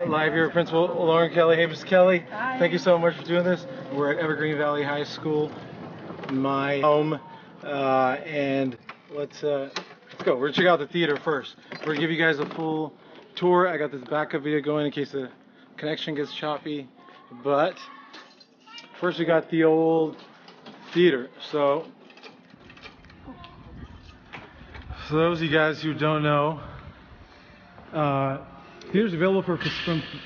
live here with Principal Lauren Kelly. Hey, Ms. Kelly. Hi. Thank you so much for doing this. We're at Evergreen Valley High School, my home, and let's go. We're gonna check out the theater first. We're gonna give you guys a full tour. I got this backup video going in case the connection gets choppy, but first we got the old theater. So for those of you guys who don't know, theater's available from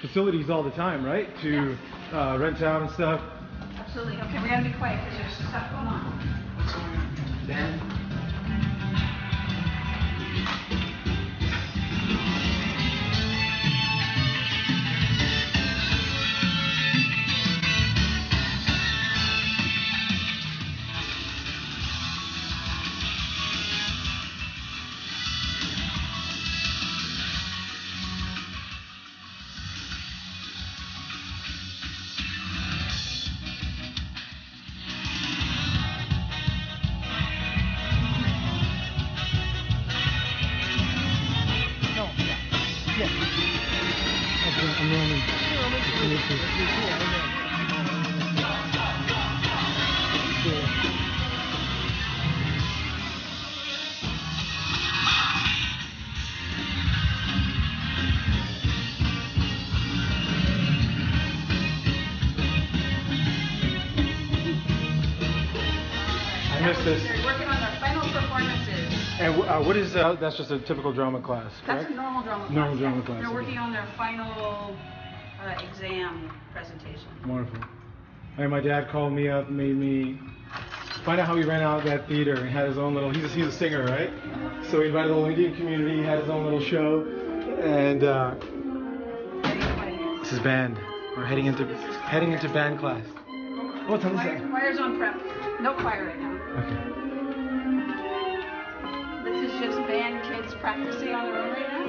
facilities all the time, right? To rent out and stuff. Absolutely. Okay, we gotta be quiet because there's stuff going on. Ben? I'm Roman. I missed this. They're working on their final performances. And what is that's just a typical drama class, correct? That's a normal drama class. Normal drama class. They're working on their final exam presentation. Wonderful. And my dad called me up, made me find out how he ran out that theater and had his own little. He's a singer, right? So he invited the whole Indian community. He had his own little show, and this is band. We're heading into band class. What time is that? Choir's on prep. No choir right now. Okay. This is just band kids practicing on their own right now.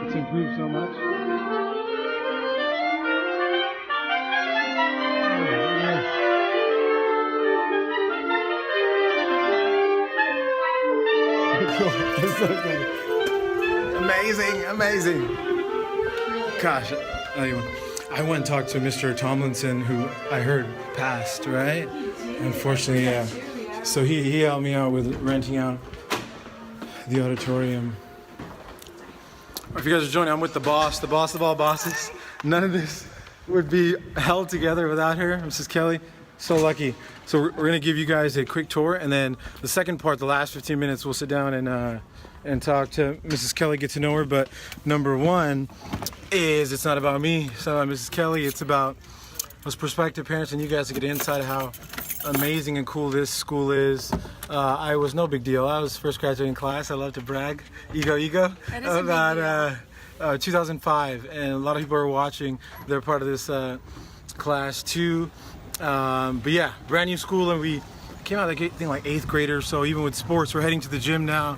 It's improved so much. It's so good. Amazing. Gosh, I went and talked to Mr. Tomlinson, who I heard passed, right? Unfortunately, yeah. So he helped me out with renting out the auditorium. If you guys are joining, I'm with the boss of all bosses. None of this would be held together without her, Mrs. Kelly. So lucky. So we're gonna give you guys a quick tour, and then the second part, the last 15 minutes, we'll sit down and talk to Mrs. Kelly, get to know her. But number one is it's not about me, it's not about Mrs. Kelly. It's about us prospective parents and you guys to get inside of how amazing and cool this school is. I was no big deal. I was first graduating class. I love to brag. Ego. About 2005, and a lot of people are watching. They're part of this class too. But yeah, brand new school, and we came out like 8th grade or so. Even with sports, we're heading to the gym now.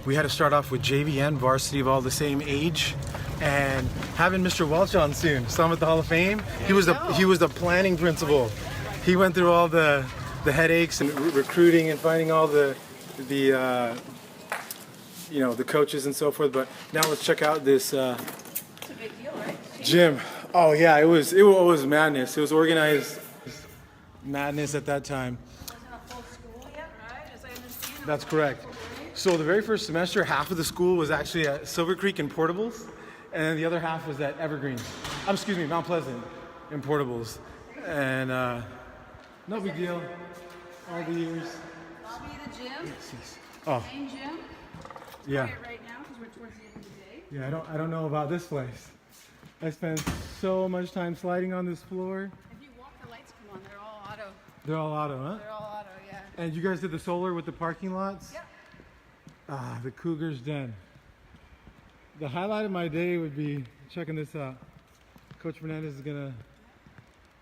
We had to start off with JV and varsity of all the same age, and having Mr. Welch on soon. So I'm at the Hall of Fame. He was the planning principal. He went through all the headaches and recruiting and finding all the coaches and so forth. But now let's check out this It's a big deal, right? gym. Oh yeah, it was madness. It was organized madness at that time. It wasn't a full school yet, right? As I understand. That's correct. So the very first semester, half of the school was actually at Silver Creek in Portables, and then the other half was at Evergreen. Mount Pleasant in Portables. And no big deal. All the years. Lobby of the gym. Oh. Same gym. Yeah. Quiet right now because we're towards the end of the day. Yeah, I don't know about this place. I spent so much time sliding on this floor. If you walk, the lights come on. They're all auto. They're all auto, huh? They're all auto, yeah. And you guys did the solar with the parking lots? Yep. The Cougars den. The highlight of my day would be checking this out. Coach Fernandez is gonna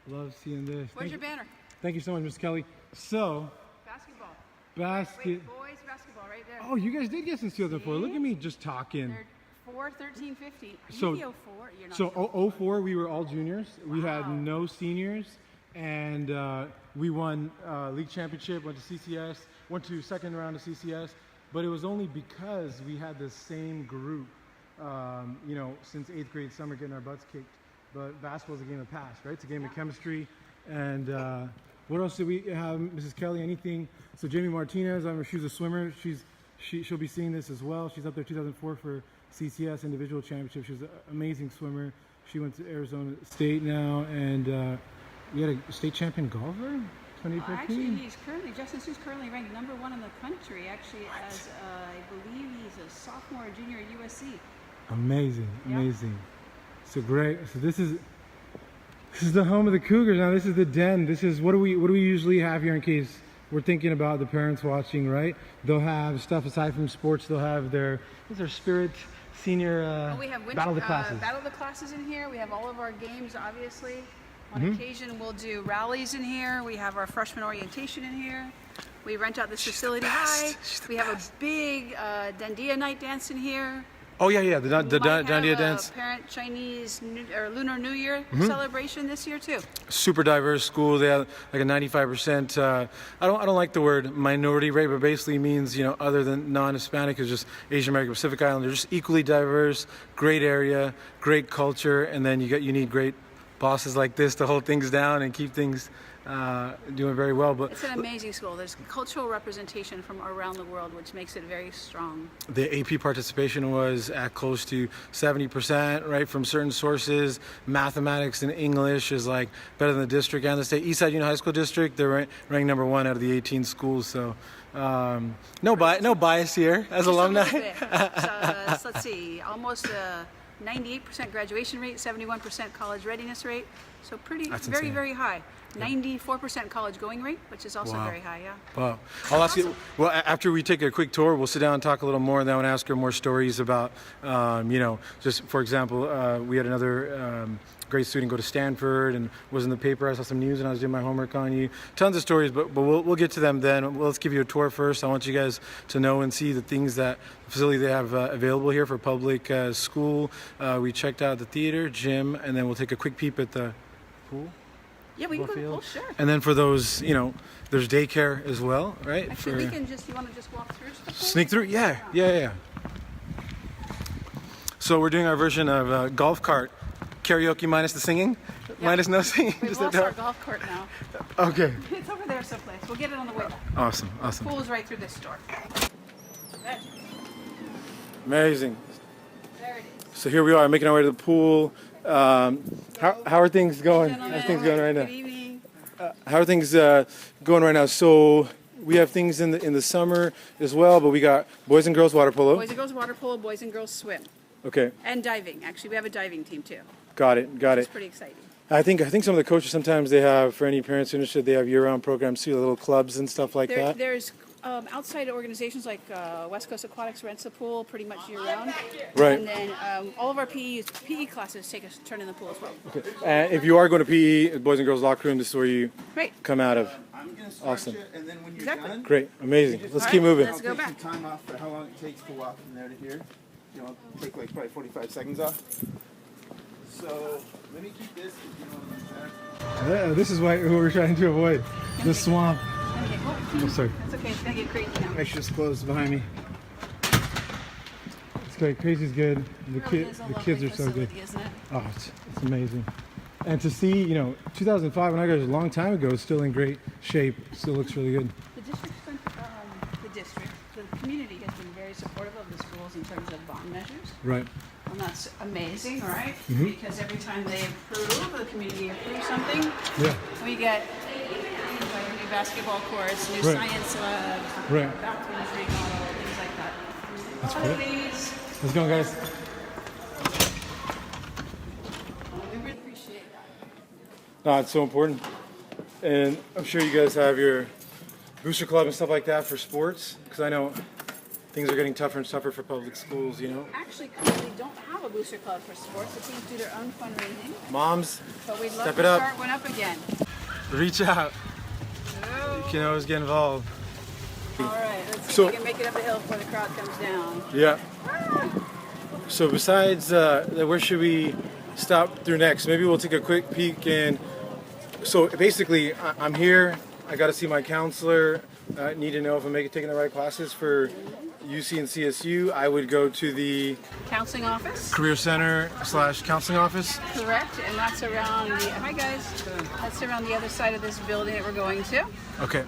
love seeing this. Where's your banner? Thank you so much, Miss Kelly. So, Basketball. Wait, basket. boys basketball right there. Oh, you guys did get some 2004. Look at me just talking. They're 4, 13, 15. So- You 04, you're not So, 04, we were all juniors. We had Wow. no seniors. and we won league championship, went to CCS, went to second round of CCS, but it was only because we had the same group, you know, since 8th grade summer getting our butts kicked. But basketball is a game of past, right? It's a game of chemistry. And what else did we have, Mrs. Kelly? Anything? So Jamie Martinez, she's a swimmer. She'll be seeing this as well. She's up there 2004 for CCS individual championship. She's an amazing swimmer. She went to Arizona State now, and we had a state champion golfer, 2015. Actually, Justin Sue's currently ranked #1 in the country. Actually, as I believe he's a sophomore or junior at USC. Amazing, amazing. So great. So this is the home of the Cougars. Now this is the den. This is what do we usually have here in case we're thinking about the parents watching, right? They'll have stuff aside from sports. They'll have their spirit senior we have battle of the classes. Battle of the classes in here. We have all of our games, obviously. On occasion, we'll do rallies in here. We have our freshman orientation in here. We rent out this facility high. We have a big Dandia night dance in here. Oh yeah, the Dandia dance. Parent Chinese or Lunar New Year celebration this year too. Super diverse school. They have like a 95%. I don't like the word minority rate, but basically means, you know, other than non-Hispanic, it's just Asian American, Pacific Islanders, just equally diverse. Great area, great culture, and then you need great bosses like this to hold things down and keep things doing very well. But it's an amazing school. There's cultural representation from around the world, which makes it very strong. The AP participation was at close to 70%, right? From certain sources, mathematics and English is like better than the district and the state. Eastside Union High School District, they're ranked #1 out of the 18 schools. So no bias here as alumni. So let's see, almost 98% graduation rate, 71% college readiness rate. So very high. 94% college going rate, which is also very high, yeah. Wow. I'll ask you, well, after we take a quick tour, we'll sit down and talk a little more, and then I want to ask her more stories about, you know, just for example, we had another great student go to Stanford and was in the paper. I saw some news and I was doing my homework on you. Tons of stories, but we'll get to them then. Let's give you a tour first. I want you guys to know and see the things that the facility they have available here for public school. We checked out the theater, gym, and then we'll take a quick peep at the pool. Yeah, we can go to the pool, sure. And then for those, you know, there's daycare as well, right? Actually, we can you want to just walk through the pool? Sneak through? Yeah. So we're doing our version of golf cart karaoke minus the singing, minus no singing. We've lost our golf cart now. Okay. It's over there someplace. We'll get it on the way back. Awesome. The pool is right through this door. Amazing. There it is. So here we are, making our way to the pool. How are things going? How's things going right now? Good evening. How are things going right now? So we have things in the summer as well, but we got boys and girls water polo. Boys and girls water polo, boys and girls swim. Okay. And diving. Actually, we have a diving team too. Got it. It's pretty exciting. I think some of the coaches sometimes they have, for any parents interested, they have year-round programs too, little clubs and stuff like that. There's outside organizations like West Coast Aquatics rents a pool pretty much year-round. Right. And then all of our PE classes take a turn in the pool as well. Okay. And if you are going to PE, boys and girls locker room, this is where you come out of. Awesome. And then when you're done, great. Amazing. Let's keep moving. Let's go take back. some time off for how long it takes to walk from there to here. You know, take like probably 45 seconds off. So let me keep this. This is what we're trying to avoid. The swamp. Oh, sorry. That's okay. It's going to get crazy now. Make sure it's closed behind me. It's great. Crazy's good. The kids are so good. Isn't it? Oh, it's amazing. And to see, you know, 2005 when I got it a long time ago, it's still in great shape. Still looks really good. The community has been very supportive of the schools in terms of bond measures. Right. And that's amazing, right? Because every time they approve, the community approves something, we get new basketball courts, new science labs, bathrooms remodel, things like that. That's great. Let's go, guys. We really appreciate that. No, it's so important. And I'm sure you guys have your booster club and stuff like that for sports, because I know things are getting tougher and tougher for public schools, you know? Actually, currently don't have a booster club for sports. The teams do their own fundraising. Moms, but we'd love step to it up. Start one up again. Reach out. You can always get involved. All right, let's see if we can make it up the hill before the crowd comes down. Yeah. So besides, where should we stop through next? Maybe we'll take a quick peek in So basically, I'm here. I got to see my counselor. Need to know if I'm taking the right classes for UC and CSU. I would go to the Counseling office. Career Center / counseling office. Correct, and that's around the, hi guys, that's around the other side of this building that we're going to. Okay.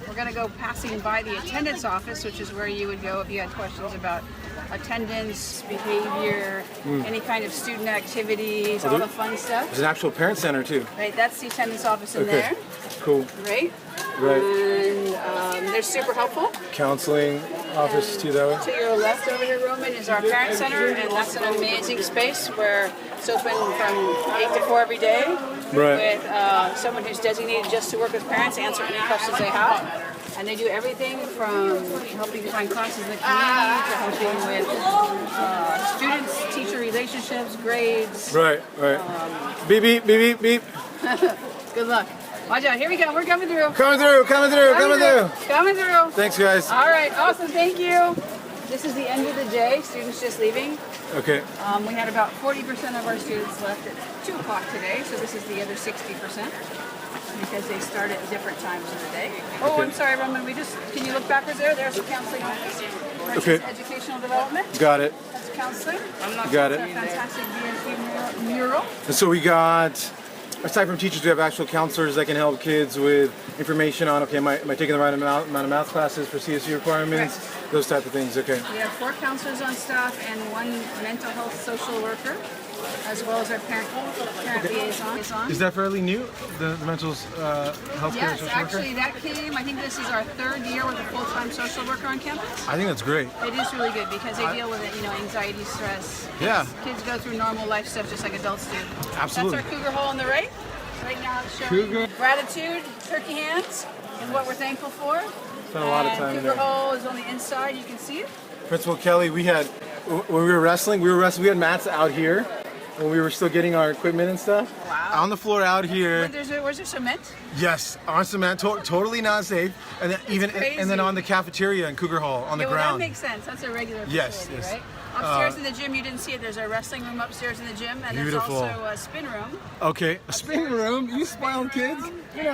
We're going to go passing by the attendance office, which is where you would go if you had questions about attendance, behavior, any kind of student activities, all the fun stuff. There's an actual parent center too. Right, that's the attendance office in there. Cool. Right? Right. And they're super helpful. Counseling office too that way. To your left over here, Roman, is our parent center, and that's an amazing space where it's open from 8 to 4 every day. Right. With someone who's designated just to work with parents, answer any questions they have. And they do everything from helping to find classes in the community to helping with students-teacher relationships, grades. Right. Beep, beep, beep, beep, beep. Good luck. Watch out. Here we go. We're coming through. Coming through. Coming through. Thanks, guys. All right. Awesome. Thank you. This is the end of the day. Students just leaving. Okay. We had about 40% of our students left at 2 o'clock today, so this is the other 60% because they start at different times of the day. Oh, Okay. I'm sorry, Roman. Can you look backwards there? There's the counseling office. Okay. Educational development. Got it. That's counseling. Got It's a it. fantastic BSU mural. And so we got, aside from teachers, we have actual counselors that can help kids with information on, okay, am I taking the right amount of math classes for CSU requirements? Correct. Those type of things, okay. We have 4 counselors on staff and 1 mental health social worker, as well as our parent liaison. Is that fairly new, the mental health care Yes, social actually worker? that came, I think this is our 3rd year with a full-time social worker on campus. I think that's great. It is really good because they deal with it, anxiety, stress. Yeah. Kids go through normal life stuff just like adults do. Absolutely. That's our cougar hole on the right. Right now it's showing Cougar. gratitude, turkey hands, and what we're thankful for. Spent a lot of time Cougar there. hole is on the inside, you can see it. Principal Kelly, when we were wrestling, we had mats out here when we were still getting our equipment and stuff. Wow. On the floor out here. Where's there cement? Yes, on cement, totally not safe. And then and then on the cafeteria in Cougar Hall on the Well, ground. that makes sense. That's a regular facility, Yes, yes. right? Upstairs in the gym, you didn't see it. There's a wrestling room upstairs in the gym, and Beautiful. there's also a spin room. Okay, a spin room. You spoiled kids. We're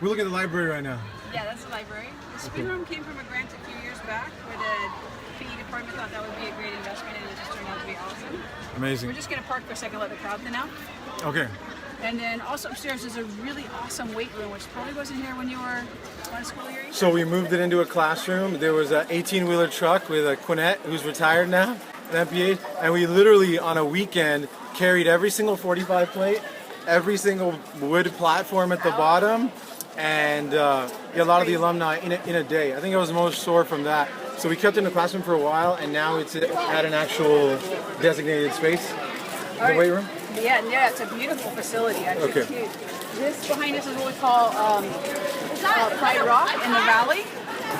looking at the library right now. Yeah, that's the library. The spin room came from a grant a few years back where the PE department thought that would be a great investment, and it just turned out to be awesome. Amazing. We're just going to park for a second, let the crowd thin out. Okay. And then also upstairs is a really awesome weight room, which probably wasn't here when you were on school year. So we moved it into a classroom. There was an 18-wheeler truck with a Quinette who's retired now, an MPH, and we literally on a weekend carried every single 45 plate, every single wood platform at the bottom, and a lot of the alumni in a day. I think I was most sore from that. So we kept it in the classroom for a while, and now it's at an actual designated space, the weight room. Yeah, it's a beautiful facility. Actually, Okay. it's huge. This behind us is what we call Pride Rock in the valley.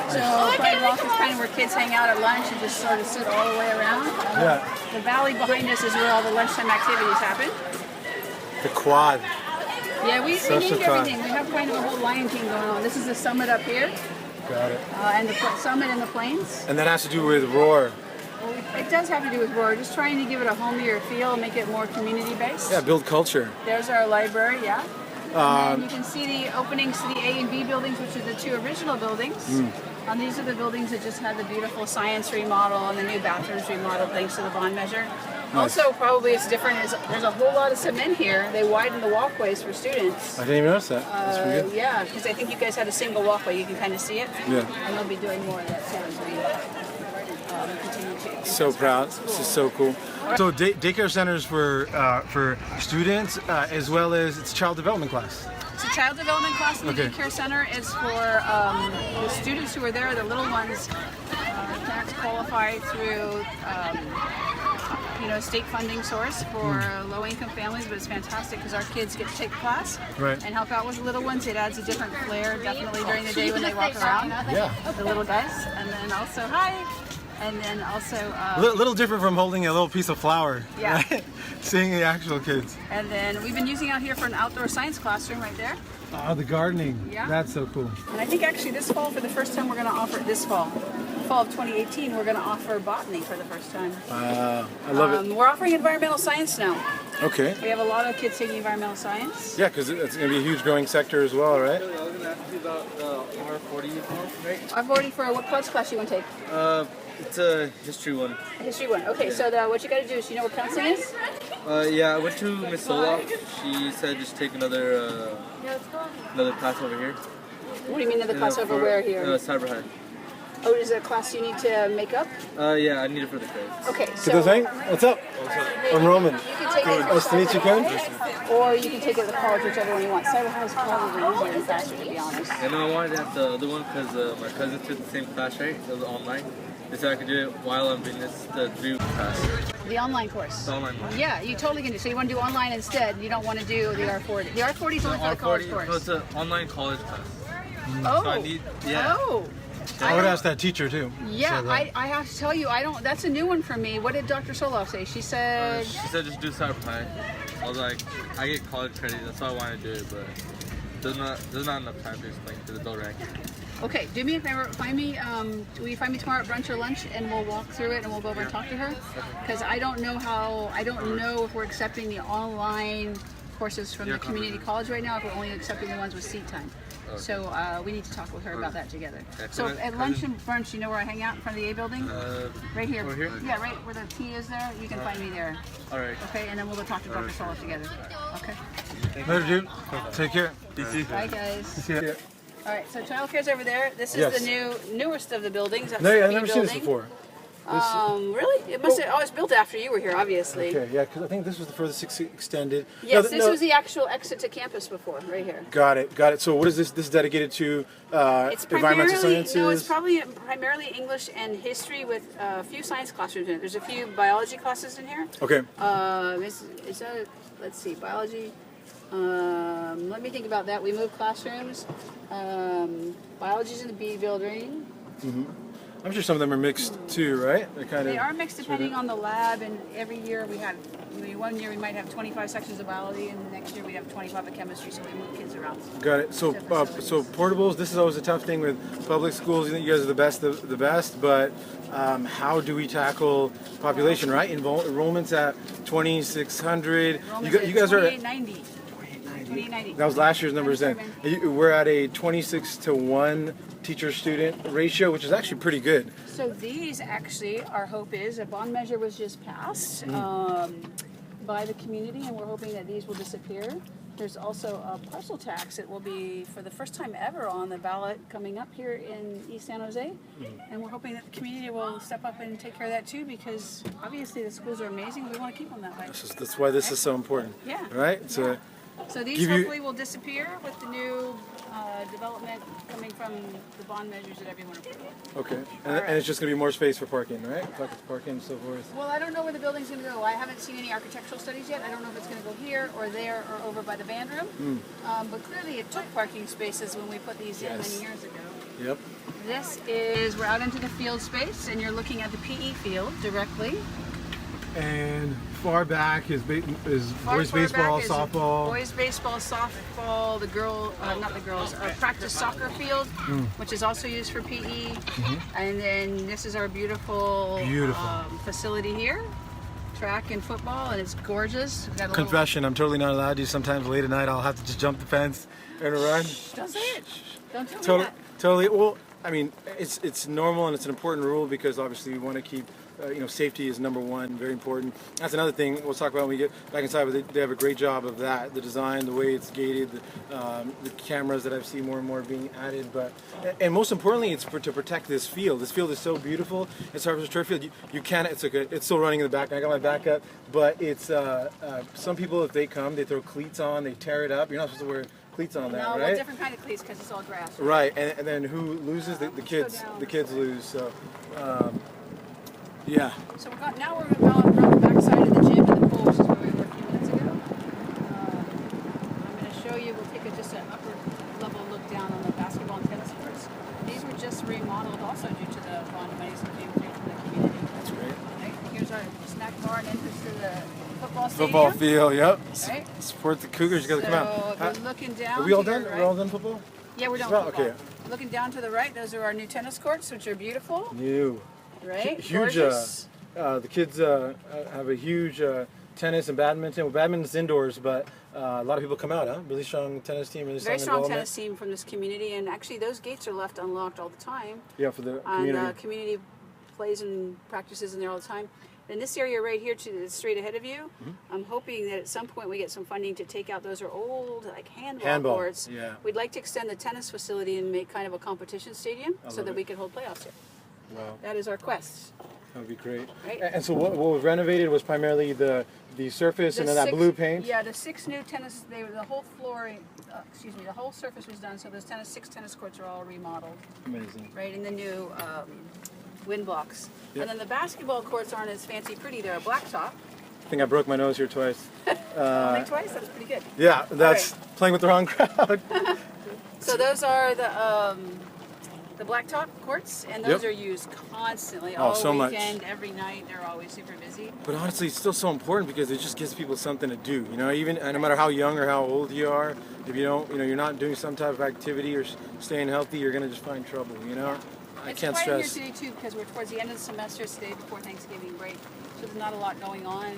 So Pride Rock is kind of where kids hang out at lunch and just sort of sit all the way around. Yeah. The valley behind us is where all the lunchtime activities happen. The quad. Yeah, we Such named a time. everything. We have kind of a whole Lion King going on. This is the summit up here, Got it. and the summit in the plains. And that has to do with Roar. It does have to do with Roar, just trying to give it a homier feel, make it more community-based. Yeah, build culture. There's our library, yeah. And then you can see the openings to the A and B buildings, which are the 2 original buildings. These are the buildings that just had the beautiful science remodel and the new bathrooms remodeled thanks to the bond measure. Nice. Also, probably it's different is there's a whole lot of cement here. They widen the walkways for students. I didn't even notice that. That's pretty good. Yeah, because I think you guys had a single walkway. You can kind of see it. Yeah. And they'll be doing more of that too as we continue to. So proud. This is so cool. So daycare centers for students as well as it's child development class. So child development class in the Okay. daycare center is for the students who are there, the little ones. Parents qualify through state funding source for low-income families, but it's fantastic because our kids get to take the class Right. and help out with the little ones. It adds a different flair, definitely during the day when they walk around. Yeah. The little guys, and then also and then also. Little different from holding a little piece of flour. Yeah. Right? Seeing the actual kids. And then we've been using out here for an outdoor science classroom right there. Oh, the gardening. Yeah. That's so cool. And I think actually this fall, for the first time, we're going to offer this fall of 2018, we're going to offer botany for the first time. I love it. We're offering environmental science now. Okay. We have a lot of kids taking environmental science. Yeah, because it's going to be a huge growing sector as well, right? I was going to ask you about the R40 form, right? I've already for what class you want to take? It's a history one. A history one. Okay, so what you got to do is, you know what counseling is? Yeah, I went to Miss Soloff. She said just take another class over here. What do you mean another class over where here? Cyber High. Oh, is it a class you need to make up? Yeah, I need it for the grades. Okay, Good so thing? What's up? I'm Roman. you can take it Nice to meet you, Ken. or you can take it at the college, whichever one you want. Cyber High is probably easier and faster, to be honest. I know I wanted to have the other one because my cousin took the same class, right? It was online. They said I could do it while I'm doing this, the 3 class. The online course. The online one. Yeah, you totally can do. So you want to do online instead. You don't want to do the R40. The R40 is only for the college course. No, it's an online college class. Oh. So I need, yeah. Oh. I would ask that teacher too. Yeah, So, I have to tell you, I don't. That's a new one for me. What did Dr. Soloff say? She said. She said just do Cyber High. I was like, I get college credit, that's why I want to do it, but there's not enough time to explain to the adult rank. Okay, do me a favor. Will you find me tomorrow at brunch or lunch, and we'll walk through it, and we'll go over and talk to her? Because I don't know if we're accepting the online courses from the community college right now. If we're only accepting the ones with seat time. Okay. So we need to talk with her about that together. Okay. So at lunch and brunch, you know where I hang out in front of the A building? Right here. Over here? Yeah, right where the T is there. You can find me there. All right. Okay, and then we'll go talk to Dr. Soloff together. Okay. Later, dude. Take care. Bye, guys. See ya. All right, so childcare's over there. This is Yes. the newest of the buildings. That's No, the I've B never seen this building. before. Really? It must have. Oh, it's built after you were here, obviously. Okay, yeah, because I think this was the furthest extended. Yes, No, this was the actual exit to campus before, right here. Got it. So what is this? This is dedicated to It's environmental sciences? no, it's probably primarily English and history with a few science classrooms in it. There's a few biology classes in here. Okay. Is that, let's see, biology. Let me think about that. We moved classrooms. Biology's in the B building. I'm sure some of them are mixed too, right? They are mixed depending on the lab, and every year we had, one year we might have 25 sections of biology, and the next year we have 25 of chemistry, so we move kids around. Got it. So, so portables. This is always a tough thing with public schools. You think you guys are the best, but how do we tackle population? Right, enrollment's at 2,600. You guys are at 2890. 2890. That was last year's numbers then. We're at a 26-to-1 teacher-student ratio, which is actually pretty good. So these actually, our hope is, a bond measure was just passed by the community, and we're hoping that these will disappear. There's also a parcel tax that will be, for the first time ever, on the ballot coming up here in East San Jose. And we're hoping that the community will step up and take care of that too, because obviously the schools are amazing. We want to keep them that way. That's why this is so important. Yeah. Right? So, So these hopefully will disappear with the new development coming from the bond measures that everyone approved. okay. And it's just going to be more space for parking, right? Parking and so forth. Well, I don't know where the building's going to go. I haven't seen any architectural studies yet. I don't know if it's going to go here or there or over by the band room. But clearly it took parking spaces when we put these in many years ago. Yep. We're out into the field space, and you're looking at the PE field directly. And far back is boys Far baseball, back is softball. Boys baseball, softball, practice soccer field, which is also used for PE. And then this is our beautiful. Facility here. Track and football, and it's gorgeous. We've got a Confession, I'm totally not allowed to. Sometimes late at night I'll have to just jump the fence and run. Don't say it. Don't tell me that. Totally. Well, I mean, it's normal and it's an important rule because obviously we want to keep, safety is number one, very important. That's another thing we'll talk about when we get back inside. But they have a great job of that, the design, the way it's gated, the cameras that I've seen more and more being added. And most importantly, it's to protect this field. This field is so beautiful. It's our turf field. You can't. It's still running in the back. I got my back up, but it's some people, if they come, they throw cleats on, they tear it up. You're not supposed to wear cleats on that, No, right? well, different kind of cleats because it's all grass. Right, and then who loses? The kids. The kids lose. So, yeah. So we're going to go around the back side of the gym and the pool, which is where we were a few minutes ago. I'm going to show you. We'll take just an upper level look down on the basketball and tennis courts. These were just remodeled also due to the bond monies that came through from the community. That's great. Right? Here's our snack bar and entrance to the football stadium. Football field. Yep. Right? Support the Cougars. You got to come out. So if you're looking down. Are we all to your done? right- We're all done football? Yeah, we're done Well, with football. okay. Looking down to the right, those are our new tennis courts, which are beautiful. New. Right? Huge. Gorgeous. The kids have a huge tennis and badminton. Well, badminton's indoors, but a lot of people come out, huh? Really strong tennis team, really Very strong development. tennis team from this community, and actually those gates are left unlocked all the time. Yeah, for the And community. community plays and practices in there all the time. In this area right here, straight ahead of you, I'm hoping that at some point we get some funding to take out those are old like handball courts. Yeah. We'd like to extend the tennis facility and make kind of a competition stadium so love that it. we can hold playoffs here. Wow, That is our quest. that would be great. Right. And so what was renovated was primarily the surface and then that blue paint? Yeah, the 6 new tennis, the whole flooring, the whole surface was done, so those 6 tennis courts are all remodeled. Amazing. Right, in the new wind blocks. Yep. And then the basketball courts aren't as fancy pretty, they're a blacktop. I think I broke my nose here twice. Only twice? That's pretty good. Yeah, that's playing with the wrong crowd. So those are the blacktop courts, and those Yep. are used constantly, Oh, all so much. weekend, every night. They're always super busy. But honestly, it's still so important because it just gives people something to do. You know, even no matter how young or how old you are, if you don't, you're not doing some type of activity or staying healthy, you're gonna just find trouble. You know, I It's can't quiet stress. here today too because we're towards the end of the semester today before Thanksgiving break, so there's not a lot going on.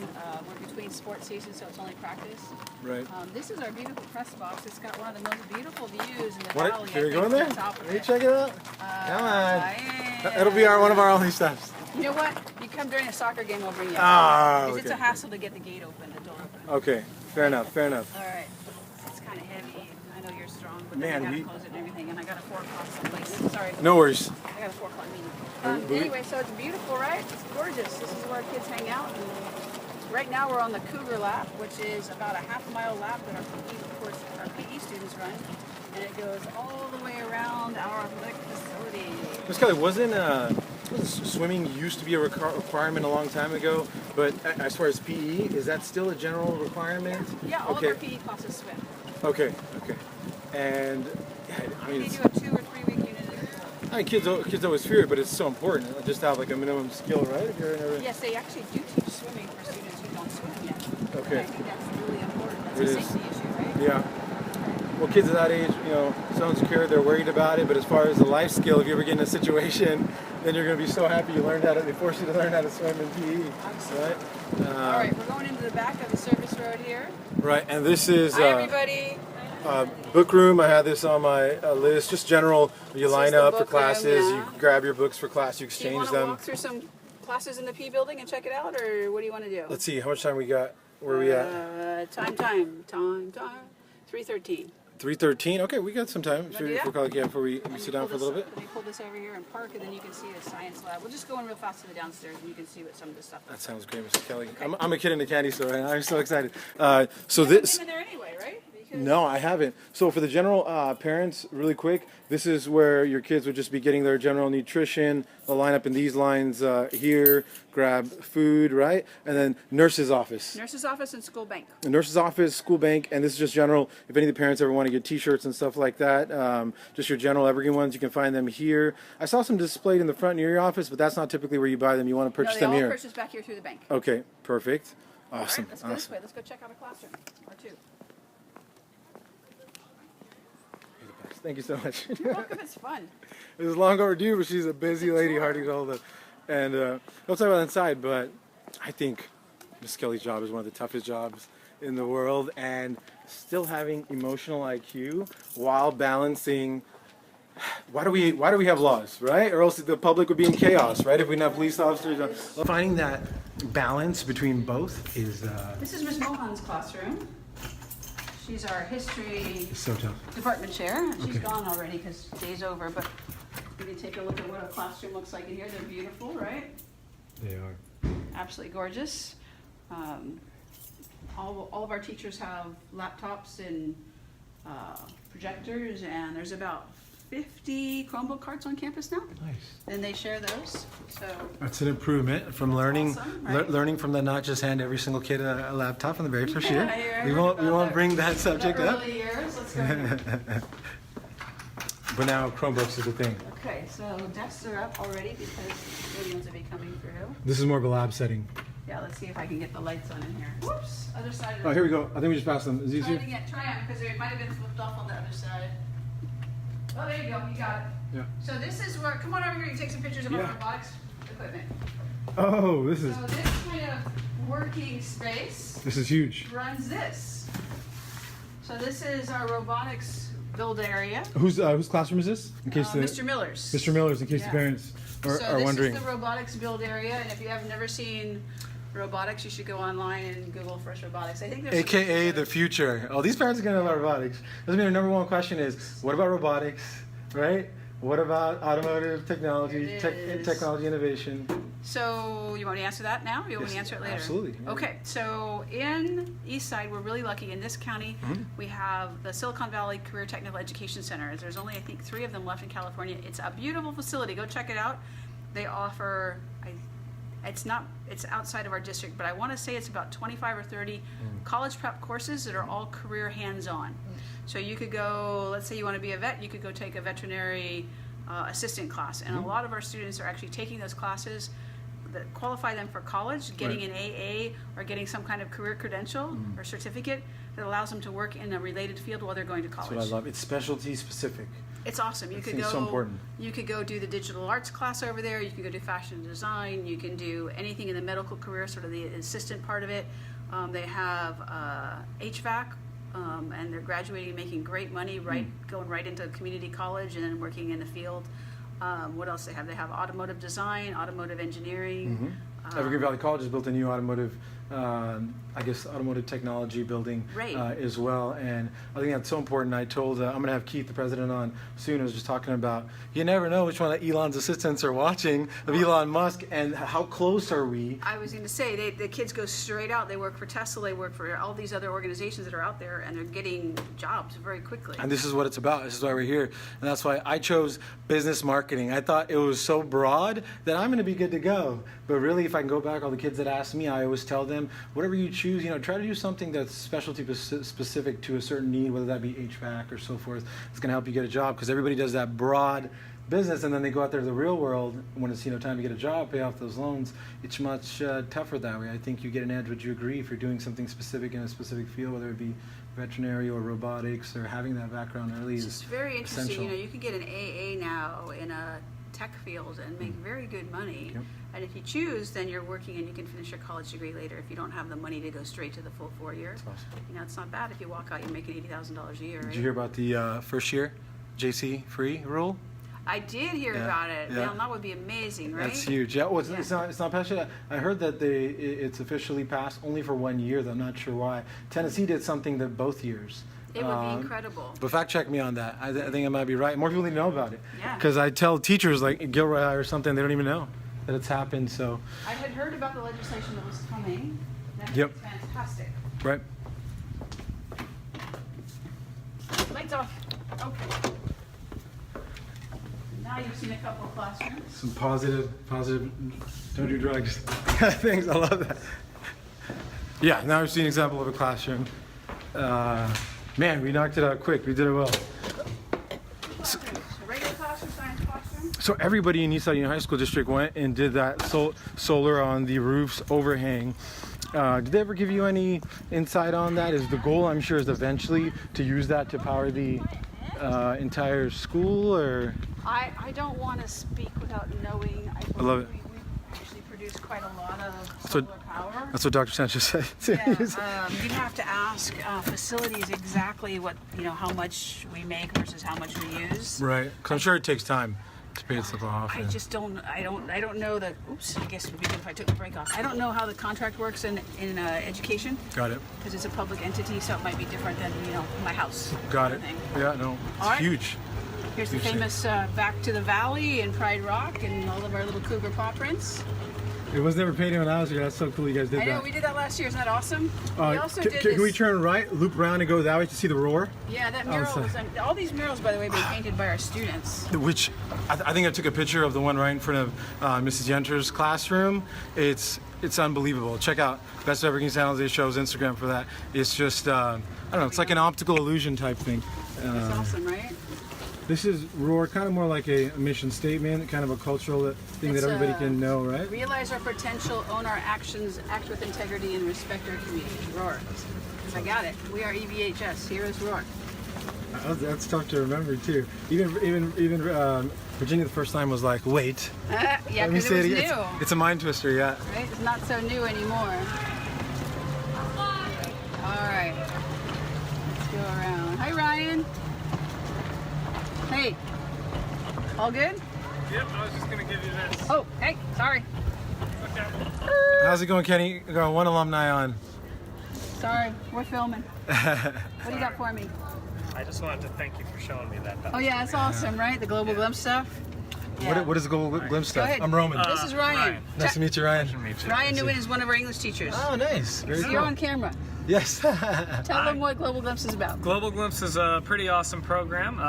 We're between sports seasons, so it's only practice. Right. This is our beautiful press box. It's got one of the most beautiful views in the What? valley. Can we I go in think, there? from the top of Can you it. check it out? Come on. I It'll be one of our only stops. You know what? You come during a soccer game, I'll bring you. Ah, Because it's okay. a hassle to get the gate open, the door open. Okay, fair enough, fair enough. All right. It's kind of heavy. I know you're strong, but Man, then I we- gotta close it and everything, and I got a 4 o'clock someplace. Sorry. No worries. I got a 4 o'clock meeting. But we- Anyway, so it's beautiful, right? It's gorgeous. This is where our kids hang out. And right now we're on the Cougar lap, which is about a half-mile lap that our PE students run. And it goes all the way around our athletic facility. Miss Kelly, wasn't swimming used to be a requirement a long time ago? But as far as PE, is that still a general requirement? Yeah, all Okay. of our PE classes swim. Okay, okay. And I mean, They it's, do a 2 or 3 week unit. I mean, kids always fear it, but it's so important just to have like a minimum skill, right? If you're in a, Yes, they actually do teach swimming for students who don't swim yet. Okay. And I think that's really important. That's It a is. safety issue, right? yeah. Well, kids at that age, so insecure, they're worried about it. But as far as the life skill, if you ever get in a situation, then you're going to be so happy they forced you to learn how to swim in PE, right? All right, we're going into the back of the service road here. Right, and this is Hi, everybody. book room. I had this on my list. Just general. You This line is the up for book room, classes. yeah. You grab your books for class. You Do you exchange want to them. walk through some classes in the P building and check it out, or what do you want to do? Let's see how much time we got. Where are we at? Time. 3:13. 3:13. Okay, we got some time. Wanna do that? Before we Let me sit down pull for a little this- bit. Let me pull this over here and park, and then you can see a science lab. We'll just go in real fast to the downstairs, and you can see what some of the stuff That is. sounds great, Mr. Kelly. I'm a kid in the candy store, and I'm so excited. So You haven't this. been in there anyway, right? Because No, I haven't. So for the general parents, really quick, this is where your kids would just be getting their general nutrition. They'll line up in these lines here, grab food, right? And then nurse's office. Nurse's office and school bank. The nurse's office, school bank, and this is just general. If any of the parents ever want to get T-shirts and stuff like that, just your general Evergreen ones, you can find them here. I saw some displayed in the front near your office, but that's not typically where you buy them. You want to purchase No, they them all here. purchase back here through the bank. Okay, perfect. All Awesome. right, let's go this Awesome. way. Let's go check out a classroom or two. Thank you so much. You're welcome. It's fun. It was long overdue, but she's a busy lady, hard to get hold of. And we'll talk about that inside, but I think Miss Kelly's job is one of the toughest jobs in the world, and still having emotional IQ while balancing. Why do we have laws, right? Or else the public would be in chaos, right? If we didn't have police officers. Finding that balance between both is This is Ms. Mohan's classroom. She's our history so tough. department chair. She's Okay. gone already because day's over, but we can take a look at what a classroom looks like in here. They're beautiful, right? They are. Absolutely gorgeous. All of our teachers have laptops and projectors, and there's about 50 Chromebook cards on campus now. Nice. And they share those. So That's an improvement from learning, awesome, right? learning from the not just hand every single kid a laptop in the very first year. I We heard won't about bring that the subject up. early years. Let's go here. But now Chromebooks is a thing. Okay, so desks are up already because custodians will be coming through. This is more of a lab setting. Yeah, let's see if I can get the lights on in here. Whoops, other side of Oh, here we go. I think we just passed them. Is it Try easier? to try them because they might have been flipped off on the other side. Oh, there you go, you got it. Yeah. So this is where, come on over here and take some pictures of our Yeah. robotics equipment. Oh, this is. So this kind of working space This is huge. runs this. So this is our robotics build area. Whose classroom is this? In case Mr. Miller's. Mr. Miller's, in case Yeah. the parents are So this wondering. is the robotics build area, and if you have never seen robotics, you should go online and Google Fresh Robotics. I think there's AKA the future. Oh, these parents are going to know about robotics. Doesn't mean their number one question is, what about robotics, right? What about automotive technology, There it is. technology innovation? So you want me to answer that now? Or you want me to answer it later? Absolutely. Yeah. Okay, so in Eastside, we're really lucky. In this county, we have the Silicon Valley Career Technical Education Center. There's only, I think, 3 of them left in California. It's a beautiful facility. Go check it out. They offer, it's outside of our district, but I want to say it's about 25 or 30 college prep courses that are all career hands-on. So you could go, let's say you want to be a vet, you could go take a veterinary assistant class. And a lot of our students are actually taking those classes that qualify them for college, getting an AA or getting some kind of career credential or certificate that allows them to work in a related field while they're going to college. That's what I love. It's specialty specific. It's awesome. You That could seems go. so important. You could go do the digital arts class over there. You could go do fashion design. You can do anything in the medical career, sort of the assistant part of it. They have HVAC, and they're graduating, making great money, going right into community college and then working in the field. What else they have? They have automotive design, automotive engineering. Evergreen Valley College has built a new automotive, automotive technology building as well. And I think that's so important. I told, I'm going to have Keith, the president, on soon. I was just talking about, you never know which one of Elon's assistants are watching of Elon Musk, and how close are we? I was going to say, the kids go straight out. They work for Tesla. They work for all these other organizations that are out there, and they're getting jobs very quickly. And this is what it's about. This is why we're here. And that's why I chose business marketing. I thought it was so broad that I'm going to be good to go. But really, if I can go back, all the kids that ask me, I always tell them, whatever you choose, try to do something that's specialty specific to a certain need, whether that be HVAC or so forth. It's going to help you get a job, because everybody does that broad business, and then they go out there to the real world when it's time to get a job, pay off those loans. It's much tougher that way. I think you get an edge. Would you agree, if you're doing something specific in a specific field, whether it be veterinary or robotics, or having that background early It's is very interesting. essential. You can get an AA now in a tech field and make very good money. Yep. And if you choose, then you're working and you can finish your college degree later. If you don't have the money to go straight to the full 4 year, That's awesome. it's not bad if you walk out, you're making $80,000 a year. Did Right? you hear about the first year JC free rule? I did hear Yeah, about it. yeah. Now, that would be amazing, right? That's huge. Yeah, well, it's Yeah. not passed yet. I heard that it's officially passed only for 1 year, though. I'm not sure why. Tennessee did something that both years. It would be incredible. But fact check me on that. I think I might be right. More people need to know about it. Yeah. Because I tell teachers like Gilroy or something, they don't even know that it's happened. So, I had heard about the legislation that was coming. That's Yep. fantastic. right. Lights off. Okay. Now you've seen a couple of classrooms. Some positive, don't do drugs. Things, I love that. Yeah, now we've seen an example of a classroom. Man, we knocked it out quick. We did it well. Regular classroom, science classroom. So everybody in Eastside Union High School District went and did that solar on the roof's overhang. Did they ever give you any insight on that? Is the goal, I'm sure, is eventually to use that to power the entire school, or? I don't want to speak without knowing. I love it. We actually produce quite a lot of That's solar what- power. That's what Dr. Sanchez said. Yeah, you'd have to ask facilities exactly what, how much we make versus how much we use. Right, because I'm sure it takes time to pay itself off. I yeah. just don't know the, oops, I guess it would be good if I took the break off. I don't know how the contract works in education, Got it. because it's a public entity, so it might be different than, my house. Got kind it. of thing. Yeah, no, it's All right. huge. Here's the Huge thing. famous Back to the Valley and Pride Rock and all of our little cougar paw prints. It was never painted when I was here. That's so cool you guys did I know, that. we did that last year. Isn't that awesome? We also did Can we this. turn right, loop around, and go that way to see the roar? Yeah, that Oh, mural sorry. was, all these murals, by the way, have been painted by our students. Which I think I took a picture of the one right in front of Mrs. Yenter's classroom. It's unbelievable. Check out Best of Evergreen San Jose Show's Instagram for that. It's just I don't know. It's like an optical illusion type thing. It's awesome, right? This is roar, kind of more like a mission statement, kind of a cultural thing It's, that everybody can know, right? Realize our potential, own our actions, act with integrity, and respect our community. Roar. I got it. We are EVHS. Here is Roar. That's tough to remember too. Even Virginia the first time was like, wait. Yeah, Let me because say it was again. new. It's a mind twister, yeah. Right? It's not so new anymore. right. Let's go around. Hi, Ryan. Hey. All good? Yep, I was just gonna give you this. Oh, hey, sorry. Okay. How's it going, Kenny? We got one alumni on. Sorry, we're filming. What do you got for me? I just wanted to thank you for showing me that. Oh yeah, it's awesome, right? The Global Glimpse stuff. Yeah. What is the Global Glimpse stuff? ahead. I'm Roman. This is Ryan. Nice to meet you, Ryan. Ryan Newman is one of our English teachers. Oh, nice. Very You're cool. on camera. Yes. Tell them what Global Glimpse is about. Global Glimpse is a pretty awesome program.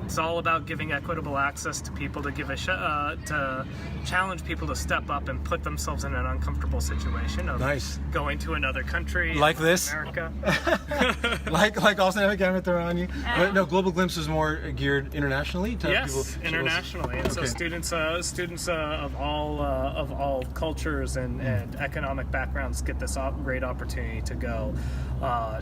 It's all about giving equitable access to people to to challenge people to step up and put themselves in an uncomfortable situation of Nice. going to another country, Like this? America. like also have a camera thrown on you. But no, Global Glimpse is more geared internationally to Yes, people. internationally, and so Okay. students of all cultures and economic backgrounds get this great opportunity to go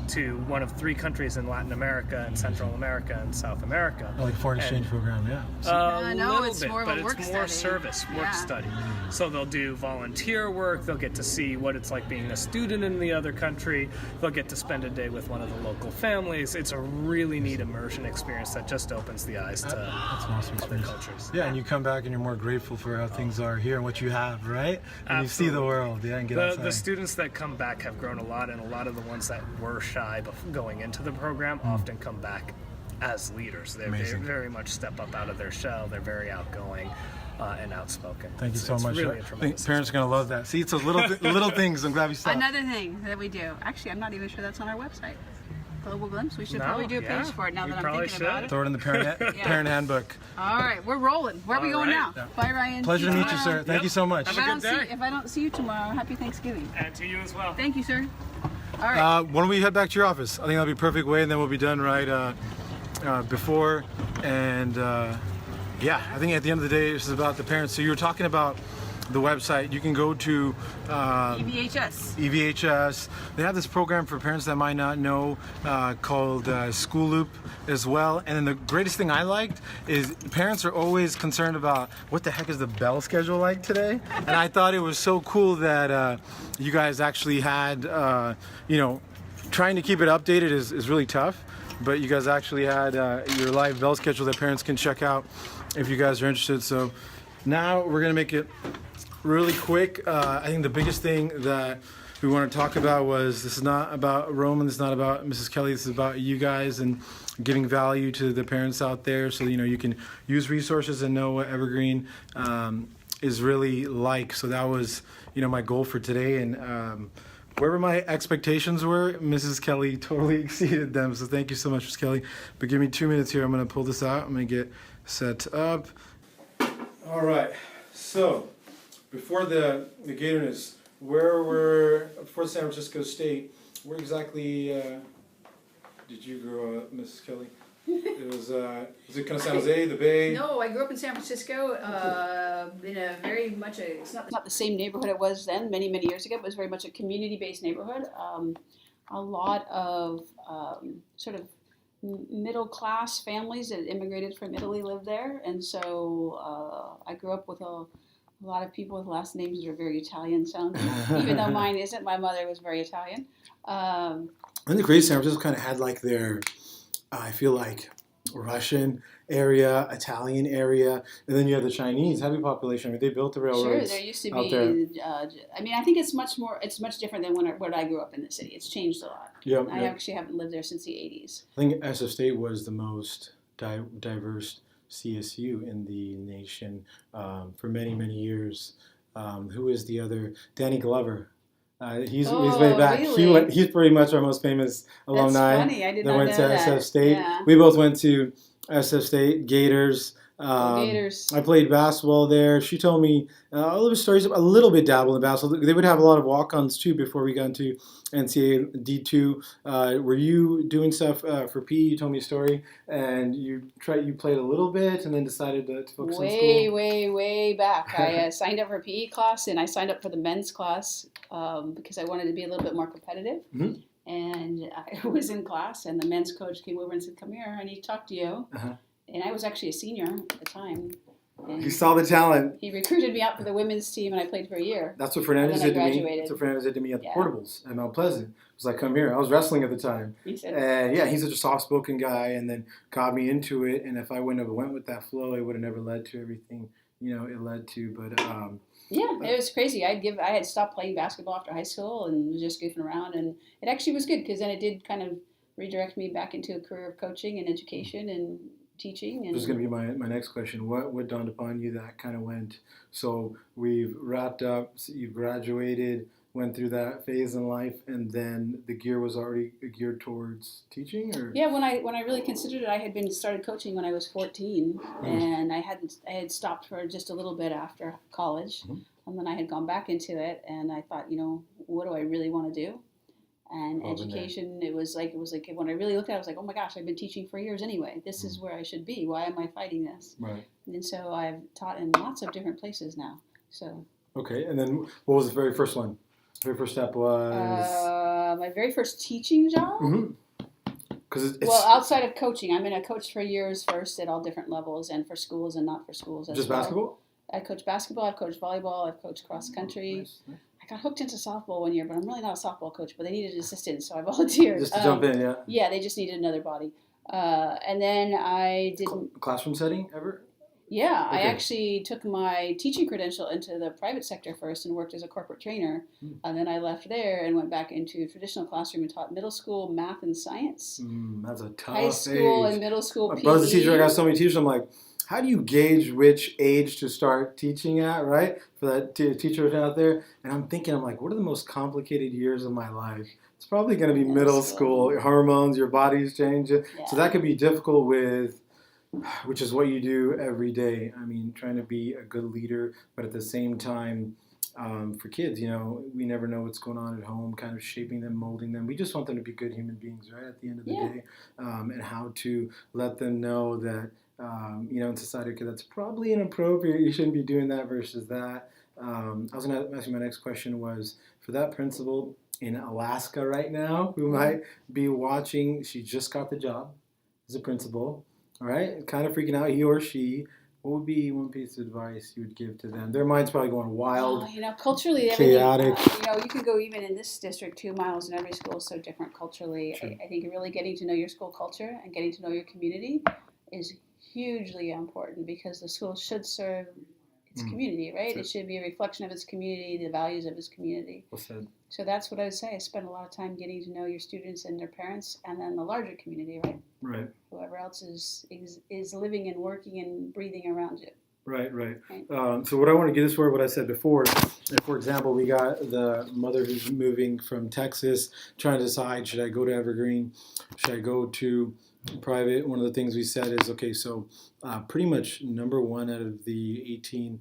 to one of 3 countries in Latin America and Central America and South America. Like foreign exchange program, yeah. A no, little it's bit, more of a but work it's more study. service work Yeah. study. So they'll do volunteer work. They'll get to see what it's like being a student in the other country. They'll get to spend a day with one of the local families. It's a really neat immersion experience that just opens the eyes to That's an awesome other experience. cultures. Yeah, and you come back and you're more grateful for how things are here and what you have, right? And you see the world, yeah, and get outside. The students that come back have grown a lot, and a lot of the ones that were shy going into the program often come back as leaders. They Amazing. very much step up out of their shell. They're very outgoing and outspoken. Thank you so It's much. Really I a think tremendous parents are going to love that. See, it's those little things. I'm glad we stopped. Another thing that we do. Actually, I'm not even sure that's on our website. Global Glimpse. We should No, probably do a page yeah, for it now you that I'm probably thinking about should. it. Throw it in the parent handbook. All right, we're rolling. Where are we All going right. now? Bye, Ryan. Pleasure to See meet you, around. sir. Thank you so much. Have a good day. If I don't see you tomorrow, happy Thanksgiving. And to you as well. Thank you, sir. All right. Why don't we head back to your office? I think that'll be a perfect way, and then we'll be done right before. And yeah, I think at the end of the day, this is about the parents. So you were talking about the website. You can go to EVHS. EVHS. They have this program for parents that might not know called School Loop as well. And then the greatest thing I liked is parents are always concerned about what the heck is the bell schedule like today. And I thought it was so cool that you guys actually had, trying to keep it updated is really tough. But you guys actually had your live bell schedule that parents can check out if you guys are interested. So now we're gonna make it really quick. I think the biggest thing that we want to talk about was this is not about Roman, this is not about Mrs. Kelly, this is about you guys and giving value to the parents out there so you can use resources and know what Evergreen is really like. So that was my goal for today, and wherever my expectations were, Mrs. Kelly totally exceeded them. So thank you so much, Mrs. Kelly. But give me 2 minutes here. I'm going to pull this out. I'm going to get set up. All right. So before the Gator news, before San Francisco State, where exactly did you grow up, Mrs. Kelly? It was it kind of San Jose, the Bay? No, I grew up in San Francisco in a very much it's not the same neighborhood it was then, many years ago, but it was very much a community-based neighborhood. A lot of sort of middle-class families that immigrated from Italy lived there, and so I grew up with a lot of people with last names that are very Italian sounding, even though mine isn't. My mother was very Italian. And the crazy San Francisco kind of had like their, I feel like, Russian area, Italian area, and then you have the Chinese heavy population. I mean, they built the railroads. Sure, there used to out be. there. I think it's much different than when I grew up in the city. It's changed a lot. Yep, I yep. actually haven't lived there since the 80s. I think SF State was the most diverse CSU in the nation for many years. Who is the other? Danny Glover. He's way back. Really? He's pretty much our most famous alumni. That's funny. I did that not went know to that. SF State. Yeah. We both went to SF State, Gators. Gators. I played basketball there. She told me all of the stories, a little bit dabbled in basketball. They would have a lot of walk-ons too before we got into NCAA D2. Were you doing stuff for PE? You told me a story, and you played a little bit, and then decided to focus on school. Way back. I signed up for a PE class, and I signed up for the men's class because I wanted to be a little bit more competitive. Mm-hmm. And I was in class, and the men's coach came over and said, "Come here, I need to talk to you." Uh-huh. And I was actually a senior at the time. And and He saw the talent. he recruited me out for the women's team, and I played for a year. That's what Fernandez And did then I to me. graduated. That's what Fernandez did to me at the Yeah. portables at Mount Pleasant. It was like, come here. I was wrestling at the time. He said, And yeah, he's such a soft-spoken guy, and then got me into it. And if I wouldn't have went with that flow, it would have never led to everything, it led to. But yeah, it was crazy. I had stopped playing basketball after high school and was just goofing around, and it actually was good because then it did kind of redirect me back into a career of coaching and education and teaching. And this is going to be my next question. What dawned upon you that kind of went? So we've wrapped up. So you've graduated, went through that phase in life, and then the gear was already geared towards teaching, or yeah, when I really considered it, I had started coaching when I was 14, and I had stopped for just a little bit after college, and then I had gone back into it, and I thought, what do I really want to do? And education, it was like when I really looked at it, I was like, oh my gosh, I've been teaching for years anyway. This is where I should be. Why am I fighting this? right? And so I've taught in lots of different places now. So Okay, and then what was the very first one? Very first step was my very first teaching job. because it's Well, outside of coaching, I'm going to coach for years first at all different levels, and for schools and not for schools as just well. basketball. I coach basketball. I've coached volleyball. I've coached cross country. Nice. I got hooked into softball one year, but I'm really not a softball coach. But they needed an assistant, so I volunteered. Just to jump in, yeah. Yeah, they just needed another body. And then I didn't. Classroom setting ever? Yeah, I Okay. actually took my teaching credential into the private sector first and worked as a corporate trainer. And then I left there and went back into traditional classroom and taught middle school math and science, That's a tough high school age. and middle school My PE. brother's a teacher. I got so many teachers. I'm like, how do you gauge which age to start teaching at, right? For that teachers out there. And I'm like, what are the most complicated years of my life? It's probably going to be middle school. Hormones, your body's changing. Yeah. So that could be difficult which is what you do every day. I mean, trying to be a good leader, but at the same time, for kids, we never know what's going on at home, kind of shaping them, molding them. We just want them to be good human beings, right, at the end of the day, and how to let them know that, in society, okay, that's probably inappropriate. You shouldn't be doing that versus that. I was going to ask you, my next question was, for that principal in Alaska right now who might be watching, she just got the job as a principal, all right, kind of freaking out, he or she. What would be one piece of advice you would give to them? Their mind's probably going wild. Culturally, everything, chaotic. you can go even in this district 2 miles, and every school is so different culturally. Sure. I think really getting to know your school culture and getting to know your community is hugely important because the school should serve its community, right? Sure. It should be a reflection of its community, the values of its community. Well said. So that's what I would say. I spend a lot of time getting to know your students and their parents, and then the larger community, right? Right. Whoever else is living and working and breathing around you. Right. Right. So what I want to get is for what I said before. If, for example, we got the mother who's moving from Texas, trying to decide, should I go to Evergreen? Should I go to private? One of the things we said is, okay, so pretty much number one out of the 18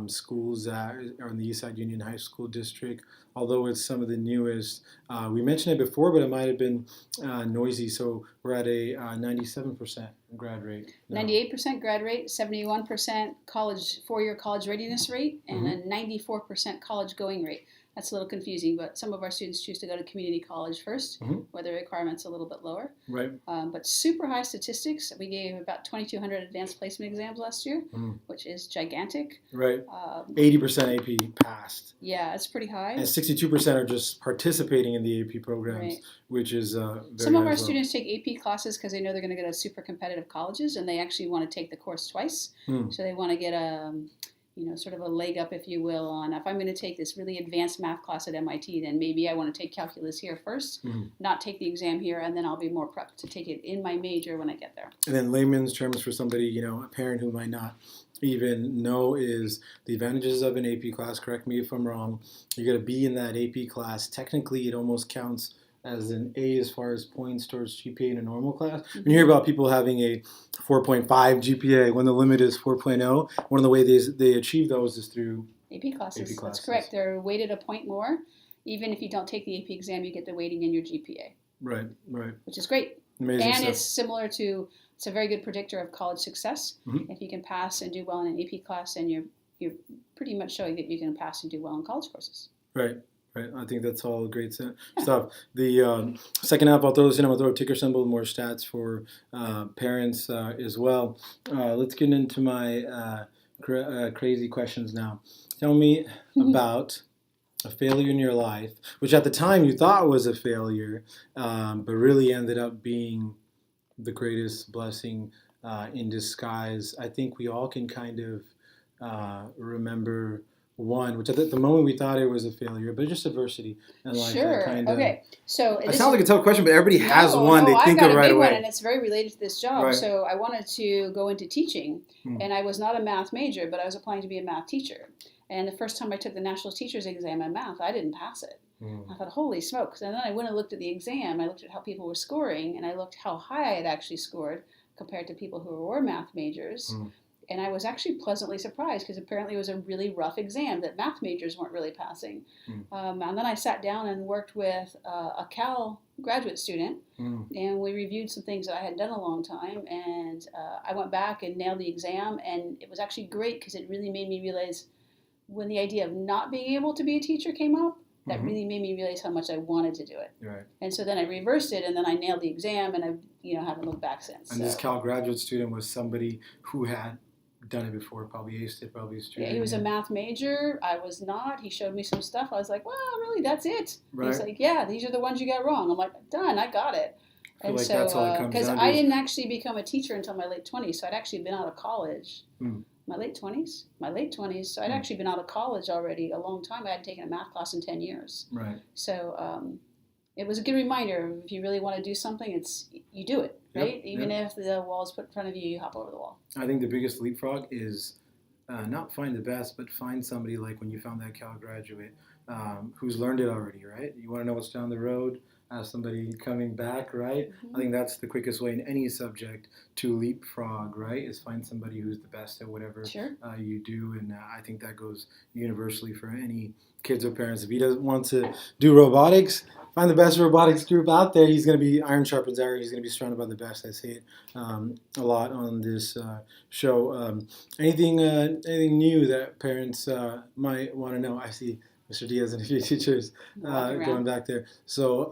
schools that are in the Eastside Union High School District, although it's some of the newest. We mentioned it before, but it might have been noisy. So we're at a 97% grad rate. now. 98% grad rate, 71% college 4-year college readiness rate, and a 94% college going rate. That's a little confusing, but some of our students choose to go to community college first, where the requirement's a little bit lower. Right. But super high statistics. We gave about 2,200 advanced placement exams last year, which is gigantic. Right. 80% AP passed. Yeah, it's pretty high. And 62% are just participating in the AP programs, Right. which is very Some of high our as well. students take AP classes because they know they're going to go to super competitive colleges, and they actually want to take the course twice. So they want to get a sort of a leg up, if you will, on if I'm going to take this really advanced math class at MIT, then maybe I want to take calculus here first, not take the exam here, and then I'll be more prepped to take it in my major when I get there. And then layman's terms for somebody, a parent who might not even know is the advantages of an AP class. Correct me if I'm wrong. You got to be in that AP class. Technically, it almost counts as an A as far as points towards GPA in a normal class. When you hear about people having a 4.5 GPA when the limit is 4.0, one of the ways they achieve those is through AP classes. AP classes. That's correct. They're weighted a point more. Even if you don't take the AP exam, you get the weighting in your GPA. Right. Which is great. Amazing And stuff. it's similar to, it's a very good predictor of college success. If you can pass and do well in an AP class, and you're pretty much showing that you can pass and do well in college courses. Right. I think that's all great stuff. The second half, I'll throw this in. I'm going to throw a ticker symbol, more stats for parents as well. Let's get into my crazy questions now. Tell me about a failure in your life, which at the time you thought was a failure, but really ended up being the greatest blessing in disguise. I think we all can kind of remember one, which at the moment we thought it was a failure, but just adversity and life. Sure. Kind of, Okay. So it sounds like a tough question, but everybody has one they I've think got of a right big away. one, and it's very related to this job. Right. So I wanted to go into teaching, and I was not a math major, but I was applying to be a math teacher. And the first time I took the National Teachers Exam in math, I didn't pass it. I thought, holy smokes. And then I went and looked at the exam. I looked at how people were scoring, and I looked how high I had actually scored compared to people who were math majors. And I was actually pleasantly surprised because apparently it was a really rough exam that math majors weren't really passing. And then I sat down and worked with a Cal graduate student, and we reviewed some things that I hadn't done in a long time. And I went back and nailed the exam, and it was actually great because it really made me realize when the idea of not being able to be a teacher came up, that really made me realize how much I wanted to do it. Right. And so then I reversed it, and then I nailed the exam, and I haven't looked back since. And this Cal graduate student was somebody who had done it before, probably aced it, probably straight. Yeah, he was a math major. I was not. He showed me some stuff. I was like, well, really, that's it. Right. He's like, yeah, these are the ones you got wrong. I'm like, done, I got it. I feel And like so, that's all it comes because down to I is- didn't actually become a teacher until my late 20s, so I'd actually been out of college. My late 20s? My late 20s. So I'd actually been out of college already a long time. I hadn't taken a math class in 10 years. Right. So it was a good reminder. If you really want to do something, you do it, right? Yep, Even if the wall is put in front of you, you hop over the wall. I think the biggest leapfrog is not find the best, but find somebody like when you found that Cal graduate who's learned it already, right? You want to know what's down the road, ask somebody coming back, right? I think that's the quickest way in any subject to leapfrog, right? Is find somebody who's the best at whatever Sure. you do. And I think that goes universally for any kids or parents. If he doesn't want to do robotics, find the best robotics group out there. He's going to be iron sharpens iron. He's going to be surrounded by the best. I say it a lot on this show. Anything new that parents might want to know? I see Mr. Diaz and a few teachers going back there. So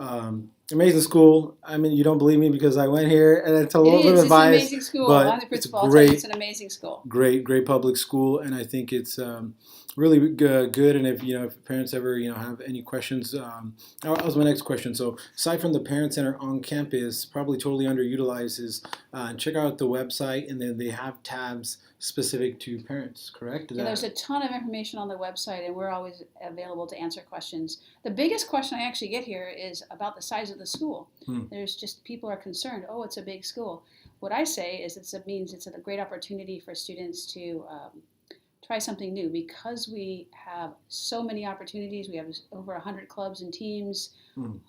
amazing school. I mean, you don't believe me because I went here, and it's a little bit It's biased. an amazing school. but I'm the principal. I'll it's tell you, great. it's an amazing school. Great public school, and I think it's really good. And if parents ever have any questions, that was my next question. So aside from the parent center on campus, probably totally underutilized is check out the website, and then they have tabs specific to parents. Correct? Yeah, there's a ton of information on the website, and we're always available to answer questions. The biggest question I actually get here is about the size of the school. There's just people are concerned. Oh, it's a big school. What I say is it means it's a great opportunity for students to try something new because we have so many opportunities. We have over 100 clubs and teams.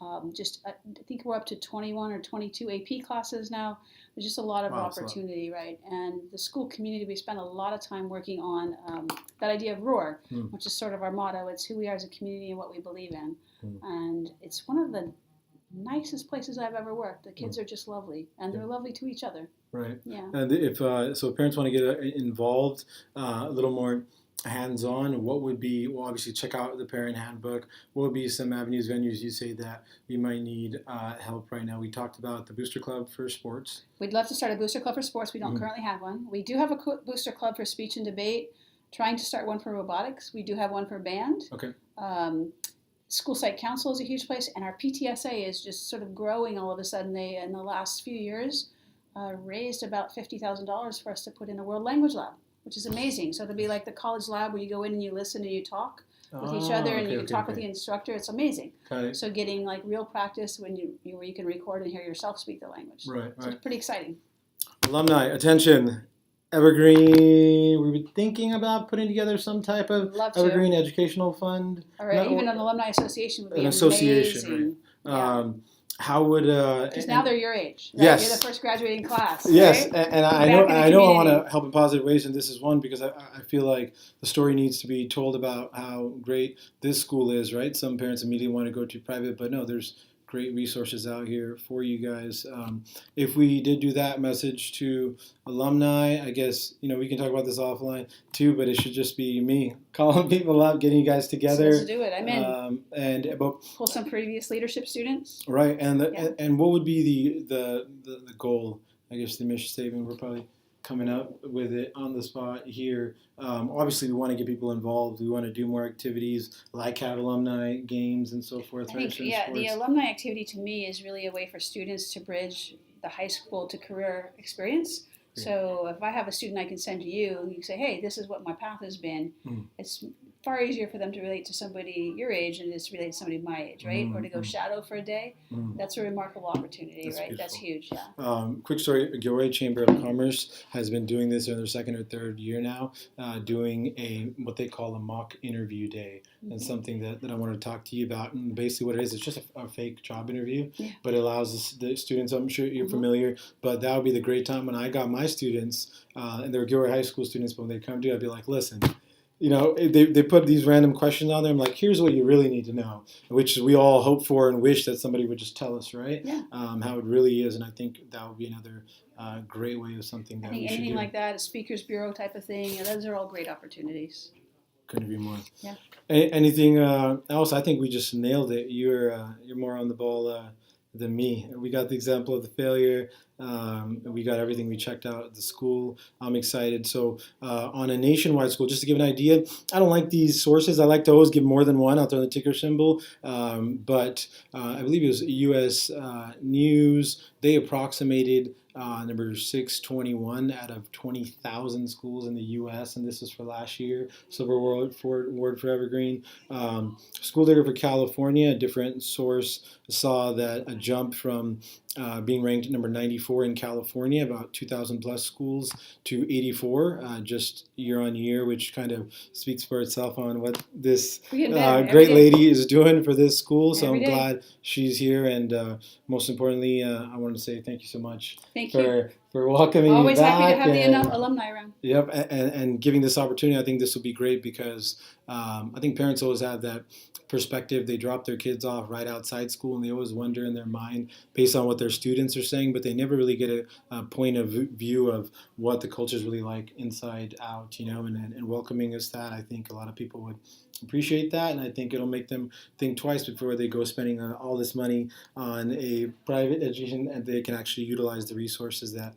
I think we're up to 21 or 22 AP classes now. There's just a lot of opportunity, right? And the school community, we spend a lot of time working on that idea of ROAR, which is sort of our motto. It's who we are as a community and what we believe in. And it's one of the nicest places I've ever worked. The kids are just lovely, and they're lovely to each other. Right. Yeah. And if parents want to get involved, a little more hands-on, what would be? Well, obviously check out the parent handbook. What would be some avenues, venues you say that we might need help right now? We talked about the booster club for sports. We'd love to start a booster club for sports. We don't currently have one. We do have a booster club for speech and debate. Trying to start one for robotics. We do have one for band. Okay. School site council is a huge place, and our PTSA is just sort of growing all of a sudden. They, in the last few years, raised about $50,000 for us to put in a world language lab, which is amazing. So it'll be like the college lab where you go in and you listen and you talk with each other, and you talk with the instructor. It's amazing. So getting like real practice where you can record and hear yourself speak the language. Right. So it's pretty exciting. Alumni, attention. Evergreen, we were thinking about putting together some type of Evergreen educational fund. Or even an alumni association would be an association, amazing. Right? How would? Because now they're your age. Right? Yes. You're the first graduating class. Yes, right? and I know I want to help in positive ways, and this is one because I feel like the story needs to be told about how great this school is. Right? Some parents immediately want to go to private, but no, there's great resources out here for you guys. If we did do that message to alumni, I guess, we can talk about this offline too, but it should just be me calling people up, getting you guys together. So let's do it. I'm in. But pull some previous leadership students. Right. And what would be the goal? I guess the mission statement, we're probably coming up with it on the spot here. Obviously, we want to get people involved. We want to do more activities like have alumni games and so forth. I think, the alumni activity to me is really a way for students to bridge the high school to career experience. So if I have a student I can send to you, and you say, hey, this is what my path has been, it's far easier for them to relate to somebody your age than it is to relate to somebody my age, right? Or to go shadow for a day. That's a remarkable opportunity, That's right? beautiful. That's huge, yeah. Quick story, Gilroy Chamber of Commerce has been doing this in their second or third year now, doing what they call a mock interview day. And something that I want to talk to you about. And basically what it is, it's just a fake job interview, but it allows the students, I'm sure you're familiar, but that would be the great time when I got my students, and they were Gilroy High School students, but when they come to, I'd be like, listen, you know, they put these random questions on there. I'm like, here's what you really need to know, which we all hope for and wish that somebody would just tell us, right? Yeah. How it really is. And I think that would be another great way of something that I think we should anything do. like that, a speakers bureau type of thing, those are all great opportunities. Couldn't agree more. Yeah. Anything else? I think we just nailed it. You're more on the ball than me. We got the example of the failure. We got everything we checked out at the school. I'm excited. So on a nationwide school, just to give an idea, I don't like these sources. I like to always give more than one. I'll throw the ticker symbol. But I believe it was U.S. News. They approximated number 621 out of 20,000 schools in the U.S., and this is for last year. Silver Award for Evergreen. School data for California, a different source saw that a jump from being ranked number 94 in California, about 2,000 plus schools, to 84 just year on year, which kind of speaks for itself on what this great lady is doing for this school. So I'm glad she's here, and most importantly, I want to say thank you so much for welcoming me back. Always happy to have the alumni around. Yep, and giving this opportunity. I think this will be great because I think parents always have that perspective. They drop their kids off right outside school, and they always wonder in their mind based on what their students are saying, but they never really get a point of view of what the culture is really like inside out, you know, and welcoming us that. I think a lot of people would appreciate that, and I think it'll make them think twice before they go spending all this money on a private education, and they can actually utilize the resources that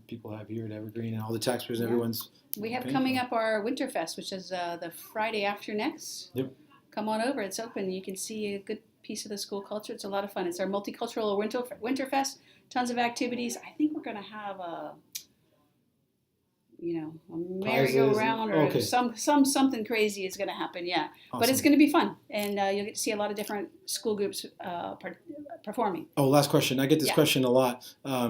people have here at Evergreen and all the taxpayers and everyone's. We have coming up our Winterfest, which is the Friday after next. Yep. Come on over. It's open. You can see a good piece of the school culture. It's a lot of fun. It's our multicultural Winterfest. Tons of activities. I think we're going to have a merry-go-round or something crazy is going to happen. Yeah, awesome. But it's going to be fun, and you'll get to see a lot of different school groups performing. Oh, last question. I get this question a lot.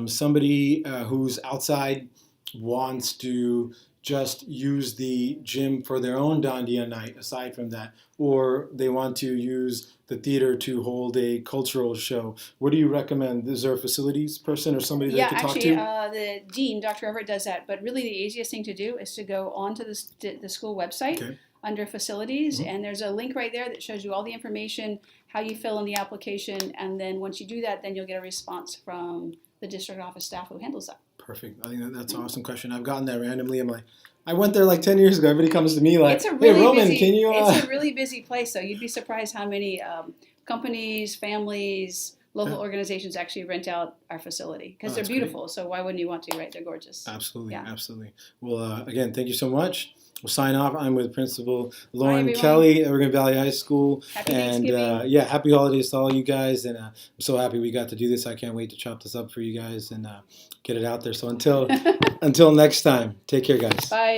Somebody who's outside wants to just use the gym for their own Dandia night aside from that, or they want to use the theater to hold a cultural show. What do you recommend? Is there a facilities person or somebody that you can talk to? Yeah, actually, the dean, Dr. Everett, does that. But really the easiest thing to do is to go onto the school website under facilities, and there's a link right there that shows you all the information, how you fill in the application, and then once you do that, then you'll get a response from the district office staff who handles that. Perfect. I think that's an awesome question. I've gotten that randomly. I'm like, I went there like 10 years ago. Everybody comes to me like, hey, Roman, can you... It's a really busy place, though. You'd be surprised how many companies, families, local organizations actually rent out our facility because they're beautiful. Great. So why wouldn't you want to, right? They're gorgeous. Absolutely. Yeah. Absolutely. Well, again, thank you so much. We'll sign off. I'm with Principal Lauren Kelly, Evergreen Valley High School. Happy Thanksgiving. Happy holidays to all you guys. And I'm so happy we got to do this. I can't wait to chop this up for you guys and get it out there. So until next time, take care, guys. Bye.